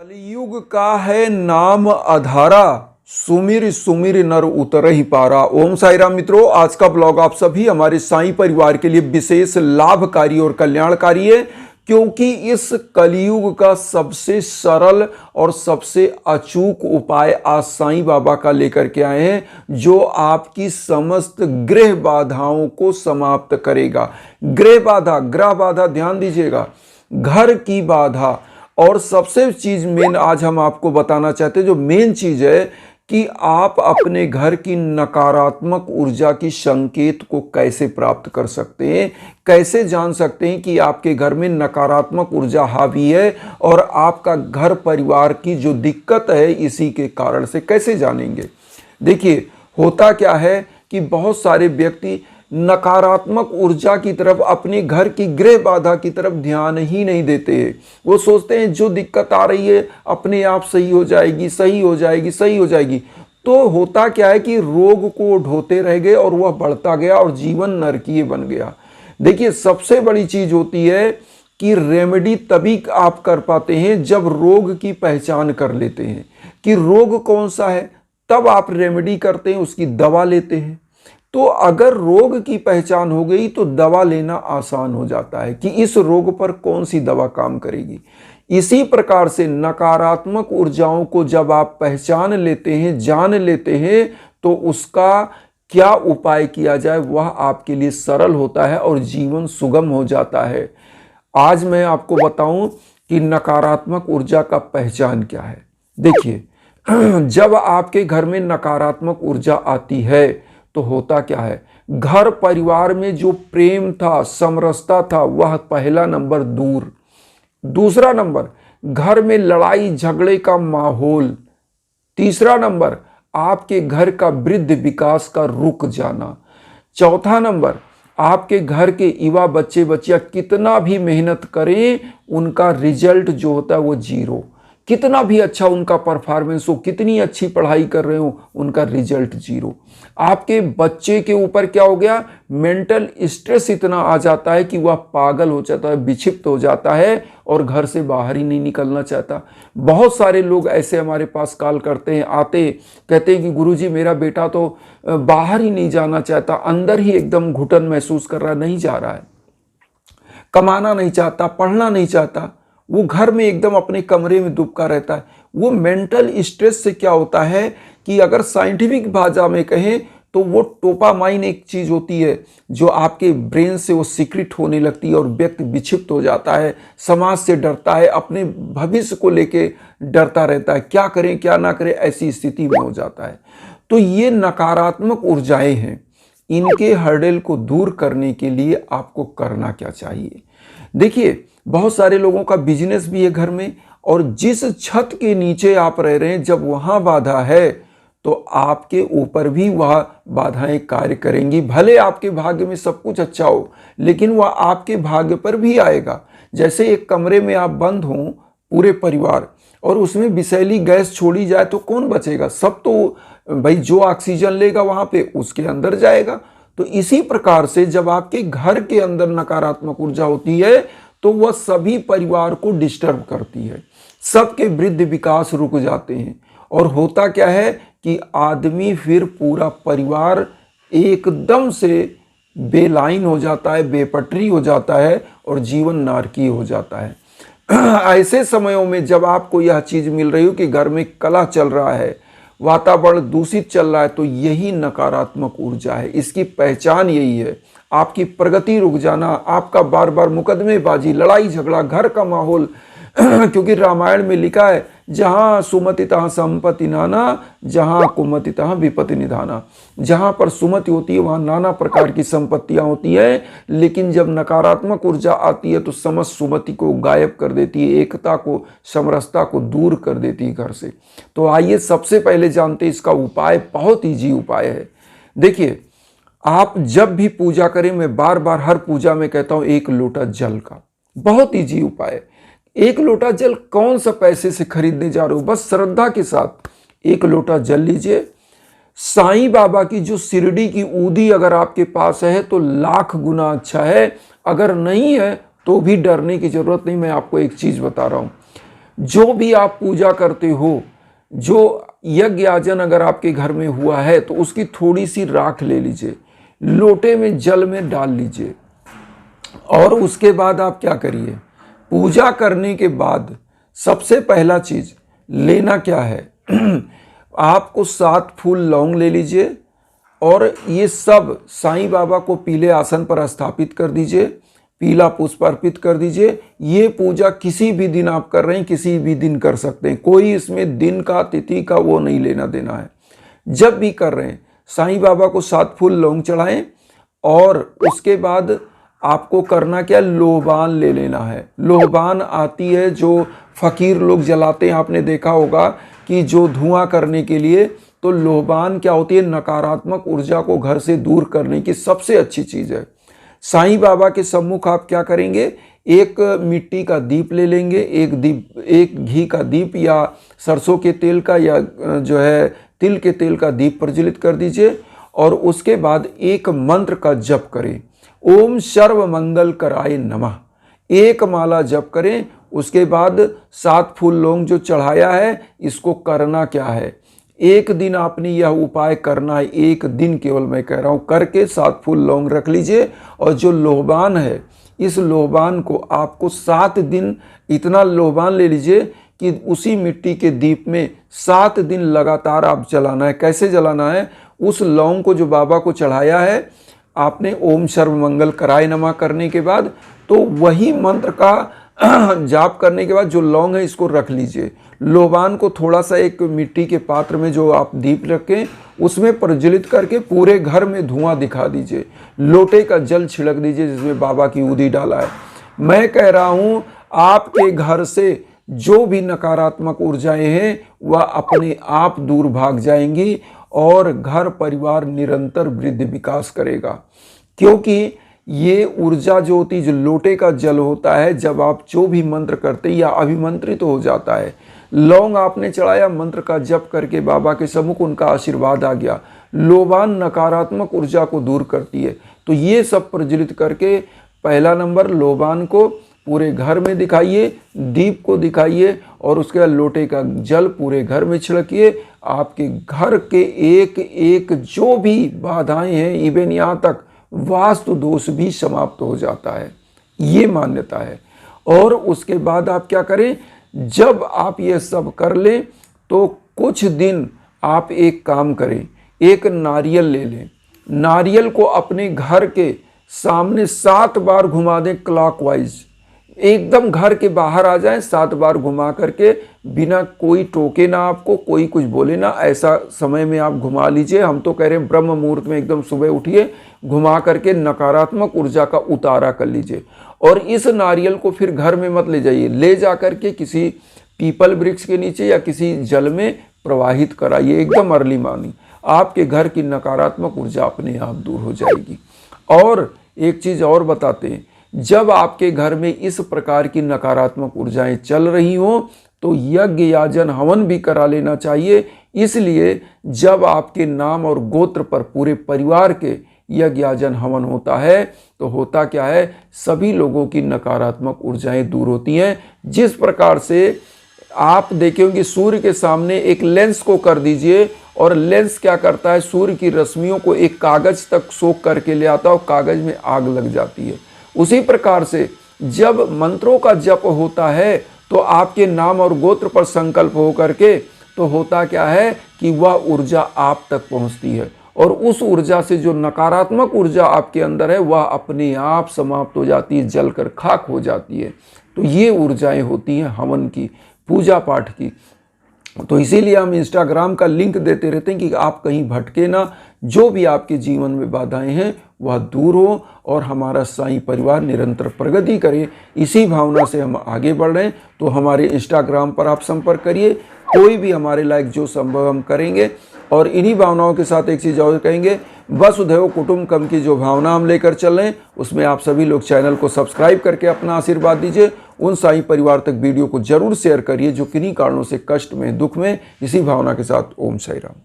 कलयुग का है नाम अधारा, सुमिर सुमिर नर उतर ही पारा। ओम साई राम मित्रों, आज का ब्लॉग आप सभी हमारे साईं परिवार के लिए विशेष लाभकारी और कल्याणकारी है, क्योंकि इस कलयुग का सबसे सरल और सबसे अचूक उपाय आज साईं बाबा का लेकर के आए हैं, जो आपकी समस्त ग्रह बाधाओं को समाप्त करेगा। ग्रह बाधा ध्यान दीजिएगा, घर की बाधा। और सबसे चीज मेन आज हम आपको बताना चाहते हैं, जो मेन चीज है कि आप अपने घर की नकारात्मक ऊर्जा की संकेत को कैसे प्राप्त कर सकते हैं, कैसे जान सकते हैं कि आपके घर में नकारात्मक ऊर्जा हावी है और आपका घर परिवार की जो दिक्कत है इसी के कारण से कैसे जानेंगे। देखिए, होता क्या है कि बहुत सारे व्यक्ति नकारात्मक ऊर्जा की तरफ, अपने घर की गृह बाधा की तरफ ध्यान ही नहीं देते हैं। वो सोचते हैं जो दिक्कत आ रही है अपने आप सही हो जाएगी, सही हो जाएगी, सही हो जाएगी। तो होता क्या है कि रोग को ढोते रह गए और वह बढ़ता गया और जीवन नरकीय बन गया। देखिए, सबसे बड़ी चीज होती है कि रेमेडी तभी आप कर पाते हैं जब रोग की पहचान कर लेते हैं कि रोग कौन सा है, तब आप रेमेडी करते हैं, उसकी दवा लेते हैं। तो अगर रोग की पहचान हो गई तो दवा लेना आसान हो जाता है कि इस रोग पर कौन सी दवा काम करेगी। इसी प्रकार से नकारात्मक ऊर्जाओं को जब आप पहचान लेते हैं, जान लेते हैं, तो उसका क्या उपाय किया जाए वह आपके लिए सरल होता है और जीवन सुगम हो जाता है। आज मैं आपको बताऊं कि नकारात्मक ऊर्जा का पहचान क्या है। देखिए, जब आपके घर में नकारात्मक ऊर्जा आती है तो होता क्या है, घर परिवार में जो प्रेम था, समरसता था, वह पहला नंबर दूर। दूसरा नंबर, घर में लड़ाई झगड़े का माहौल। तीसरा नंबर, आपके घर का वृद्ध विकास का रुक जाना। चौथा नंबर, आपके घर के युवा बच्चे बच्चियां कितना भी मेहनत करें, उनका रिजल्ट जो होता है वो जीरो। कितना भी अच्छा उनका परफॉर्मेंस हो, कितनी अच्छी पढ़ाई कर रहे हो, उनका रिजल्ट जीरो। आपके बच्चे के ऊपर क्या हो गया, मेंटल स्ट्रेस इतना आ जाता है कि वह पागल हो जाता है, विक्षिप्त हो जाता है और घर से बाहर ही नहीं निकलना चाहता। बहुत सारे लोग ऐसे हमारे पास कॉल करते हैं, आते कहते हैं कि गुरुजी मेरा बेटा तो बाहर ही नहीं जाना चाहता, अंदर ही एकदम घुटन महसूस कर रहा, नहीं जा रहा है, कमाना नहीं चाहता, पढ़ना नहीं चाहता, वो घर में एकदम अपने कमरे में दुबका रहता है। वो मेंटल स्ट्रेस से क्या होता है कि अगर साइंटिफिक भाषा में कहें तो वो डोपामाइन एक चीज होती है जो आपके ब्रेन से वो सीक्रेट होने लगती है और व्यक्ति विक्षिप्त हो जाता है, समाज से डरता है, अपने भविष्य को लेके डरता रहता है, क्या करें क्या ना करें, ऐसी स्थिति में हो जाता है। तो ये नकारात्मक ऊर्जाएं हैं, इनके हर्डल को दूर करने के लिए आपको करना क्या चाहिए। देखिए, बहुत सारे लोगों का बिजनेस भी है घर में, और जिस छत के नीचे आप रह रहे हैं जब वहां बाधा है तो आपके ऊपर भी वह बाधाएं कार्य करेंगी। भले आपके भाग्य में सब कुछ अच्छा हो, लेकिन वह आपके भाग्य पर भी आएगा। जैसे एक कमरे में आप बंद हों पूरे परिवार, और उसमें विषैली गैस छोड़ी जाए तो कौन बचेगा, सब तो भाई जो ऑक्सीजन लेगा वहां पे उसके अंदर जाएगा। तो इसी प्रकार से जब आपके घर के अंदर नकारात्मक ऊर्जा होती है तो वह सभी परिवार को डिस्टर्ब करती है, सबके वृद्धि विकास रुक जाते हैं, और होता क्या है कि आदमी फिर पूरा परिवार एकदम से बेलाइन हो जाता है, बेपटरी हो जाता है और जीवन नारकीय हो जाता है। ऐसे समयों में जब आपको यह चीज मिल रही हो कि घर में कलह चल रहा है, वातावरण दूषित चल रहा है, तो यही नकारात्मक ऊर्जा है। इसकी पहचान यही है, आपकी प्रगति रुक जाना, आपका बार बार मुकदमेबाजी, लड़ाई झगड़ा, घर का माहौल। क्योंकि रामायण में लिखा है, जहां सुमति तहां संपत्ति नाना, जहां कुमति तहां विपत्ति निधाना। जहां पर सुमति होती है वहां नाना प्रकार की संपत्तियां होती है, लेकिन जब नकारात्मक ऊर्जा आती है तो समस्त सुमति को गायब कर देती है, एकता को, समरसता को दूर कर देती है घर से। तो आइए सबसे पहले जानते हैं इसका उपाय। बहुत ईजी उपाय है। देखिए, आप जब भी पूजा करें, मैं बार बार हर पूजा में कहता हूं, एक लोटा जल का। बहुत ईजी उपाय है। एक लोटा जल कौन सा पैसे से खरीदने जा रहे हो, बस श्रद्धा के साथ एक लोटा जल लीजिए। साईं बाबा की जो शिरडी की ऊदी अगर आपके पास है तो लाख गुना अच्छा है, अगर नहीं है तो भी डरने की जरूरत नहीं। मैं आपको एक चीज बता रहा हूं, जो भी आप पूजा करते हो, जो यज्ञ याजन अगर आपके घर में हुआ है तो उसकी थोड़ी सी राख ले लीजिए, लोटे में जल में डाल लीजिए और उसके बाद आप क्या करिए, पूजा करने के बाद सबसे पहला चीज लेना क्या है आपको 7 फूल लौंग ले लीजिए और ये सब साईं बाबा को पीले आसन पर स्थापित कर दीजिए, पीला पुष्प अर्पित कर दीजिए। ये पूजा किसी भी दिन आप कर रहे हैं, किसी भी दिन कर सकते हैं, कोई इसमें दिन का तिथि का वो नहीं लेना देना है। जब भी कर रहे हैं साईं बाबा को 7 फूल लौंग चढ़ाएं और उसके बाद आपको करना क्या, लोबान ले लेना है। लोबान आती है जो फकीर लोग जलाते हैं, आपने देखा होगा कि जो धुआं करने के लिए, तो लोबान क्या होती है, नकारात्मक ऊर्जा को घर से दूर करने की सबसे अच्छी चीज है। साईं बाबा के सम्मुख आप क्या करेंगे, एक मिट्टी का दीप ले लेंगे, एक घी का दीप या सरसों के तेल का या जो है तिल के तेल का दीप प्रज्वलित कर दीजिए और उसके बाद एक मंत्र का जप करें, ओम सर्व मंगल कराय नमः। एक माला जप करें। उसके बाद 7 फूल लौंग जो चढ़ाया है, इसको करना क्या है, एक दिन आपने यह उपाय करना है, एक दिन केवल मैं कह रहा हूं, करके 7 फूल लौंग रख लीजिए और जो लोबान है, इस लोबान को आपको 7 दिन इतना लोबान ले लीजिए कि उसी मिट्टी के दीप में 7 दिन लगातार आप जलाना है। कैसे जलाना है, उस लौंग को जो बाबा को चढ़ाया है आपने ओम सर्व मंगल कराय नमः करने के बाद, तो वही मंत्र का जाप करने के बाद जो लौंग है इसको रख लीजिए। लोबान को थोड़ा सा एक मिट्टी के पात्र में जो आप दीप रखें उसमें प्रज्वलित करके पूरे घर में धुआं दिखा दीजिए। लोटे का जल छिड़क दीजिए जिसमें बाबा की उदी डाला है। मैं कह रहा हूं आपके घर से जो भी नकारात्मक ऊर्जाएं हैं वह अपने आप दूर भाग जाएंगी और घर परिवार निरंतर वृद्धि विकास करेगा। क्योंकि ये ऊर्जा जो होती, जो लोटे का जल होता है, जब आप जो भी मंत्र करते या अभिमंत्रित तो हो जाता है, लौंग आपने चढ़ाया, मंत्र का जप करके बाबा के सम्मुख उनका आशीर्वाद आ गया। लोबान नकारात्मक ऊर्जा को दूर करती है। तो ये सब प्रज्वलित करके पहला नंबर लोबान को पूरे घर में दिखाइए, दीप को दिखाइए और उसके बाद लोटे का जल पूरे घर में छिड़किए। आपके घर के एक एक जो भी बाधाएं हैं, इवन यहाँ तक वास्तु दोष भी समाप्त हो जाता है, ये मान्यता है। और उसके बाद आप क्या करें, जब आप ये सब कर लें तो कुछ दिन आप एक काम करें, एक नारियल ले लें, नारियल को अपने घर के सामने 7 बार घुमा दें क्लॉकवाइज, एकदम घर के बाहर आ जाएं, 7 बार घुमा करके, बिना कोई टोके ना आपको, कोई कुछ बोले ना, ऐसा समय में आप घुमा लीजिए। हम तो कह रहे हैं ब्रह्म मुहूर्त में एकदम सुबह उठिए, घुमा करके नकारात्मक ऊर्जा का उतारा कर लीजिए। और इस नारियल को फिर घर में मत ले जाइए, ले जा करके किसी पीपल वृक्ष के नीचे या किसी जल में प्रवाहित कराइए एकदम अर्ली मॉर्निंग। आपके घर की नकारात्मक ऊर्जा अपने आप दूर हो जाएगी। और एक चीज़ और बताते हैं, जब आपके घर में इस प्रकार की नकारात्मक ऊर्जाएं चल रही हों तो यज्ञ याजन हवन भी करा लेना चाहिए। इसलिए जब आपके नाम और गोत्र पर पूरे परिवार के यज्ञ याजन हवन होता है तो होता क्या है, सभी लोगों की नकारात्मक ऊर्जाएं दूर होती हैं। जिस प्रकार से आप देखेंगे सूर्य के सामने एक लेंस को कर दीजिए और लेंस क्या करता है, सूर्य की रश्मियों को एक कागज तक सोख करके ले आता है और कागज में आग लग जाती है। उसी प्रकार से जब मंत्रों का जप होता है तो आपके नाम और गोत्र पर संकल्प हो करके तो होता क्या है कि वह ऊर्जा आप तक पहुंचती है और उस ऊर्जा से जो नकारात्मक ऊर्जा आपके अंदर है वह अपने आप समाप्त हो जाती है, जलकर खाक हो जाती है। तो ये ऊर्जाएं होती हैं हवन की, पूजा पाठ की। तो इसीलिए हम इंस्टाग्राम का लिंक देते रहते हैं कि आप कहीं भटके ना, जो भी आपके जीवन में बाधाएं हैं वह दूर हो और हमारा साईं परिवार निरंतर प्रगति करे। इसी भावना से हम आगे बढ़ रहे हैं। तो हमारे इंस्टाग्राम पर आप संपर्क करिए, कोई भी हमारे लायक जो संभव हम करेंगे। और इन्हीं भावनाओं के साथ एक चीज़ और कहेंगे, वसुधैव कुटुंबकम की जो भावना हम लेकर चल रहे हैं उसमें आप सभी लोग चैनल को सब्सक्राइब करके अपना आशीर्वाद दीजिए। उन साईं परिवार तक वीडियो को जरूर शेयर करिए जो किन्हीं कारणों से कष्ट में, दुख में। इसी भावना के साथ ओम साई राम।